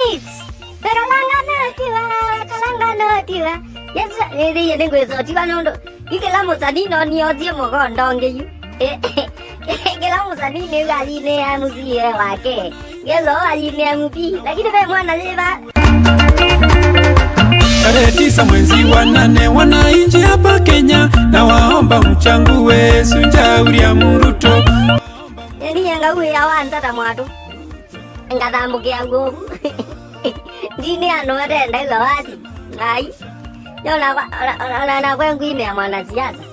minutes. Kalangana tiwa. Yes, ini gue so tiwa nondo. Ike la musani no ni oji mo ko ndonge yu. Ike la musani ne gali ne amuzi ye wake. Ye lo ali ne amupi. Lakini be mwana ziba. Tarehe 9 mwezi wa 8 wananchi hapa Kenya na waomba mchangue Sunja William Ruto. Ni yanga uwe awanza tamwatu. Ngathambukia nguvu. Ndini anore ndai zawadi. Ngai. Yo na kwa ngwine ya mwanasiasa.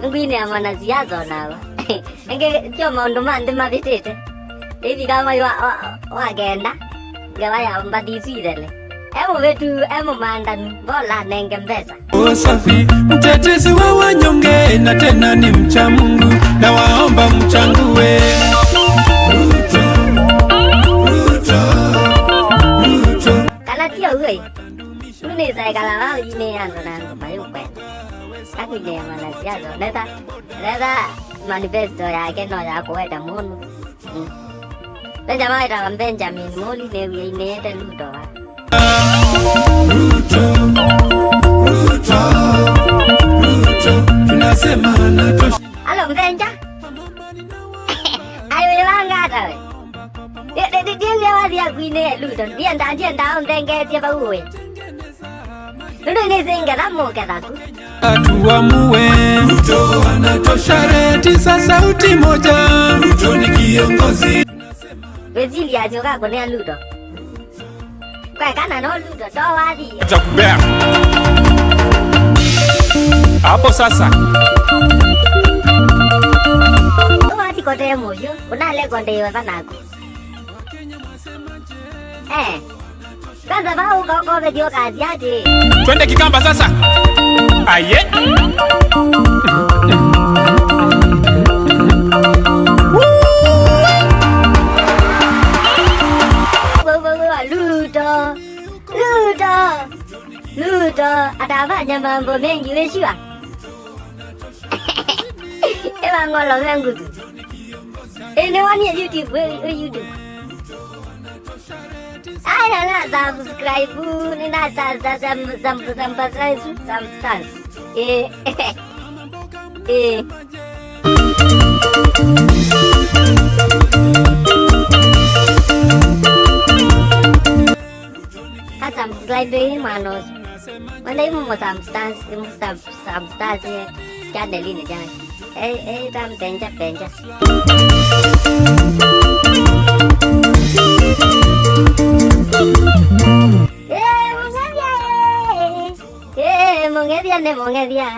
Ngwine ya mwanasiasa nawa. Nge kyo maundu mande mabitete. Hivi kama wagenda. Ngawa ya mbadisirele. Emo vetu emo mandani bola nenge mbesa. Safi mtetezi wa wanyonge na tena ni mcha Mungu na waomba mchangue Ruto. Kana tia uwe. Mune sai kala wao ine ando nango bayo kwenda. Kakuje ya mwanasiasa leta manifesto yake no ya kuweta munu. Jamaa ita Benjamin Moli ne ine Ruto. Ruto, tunasema natosha. Halo mzenja. Ayo wanga tawe. Dia wazi ya kuine Ruto. Dia nda mzenge tia bawe. Ruto ni zinga na moka taku. Atuamue Ruto anatosha, reti sasa sauti moja. Ruto ni kiongozi. Wezili ya joka kone Ruto. Kwa kana no Ruto to wazi. Chakubea. Hapo sasa. Wati kote moyo, unale konde yo sanako. Kwanza bao kwa video kazi yake. Twende Kikamba sasa. Aye. Ruto, atafanya mambo mengi weshua. Ewa ngolo mengu tu. Ene wani ya YouTube, YouTube. Aya na subscribe, nina substance. Subscribe ini manos. Mana ibu mau substance channel ini jangan. Tam benja. Mongedia.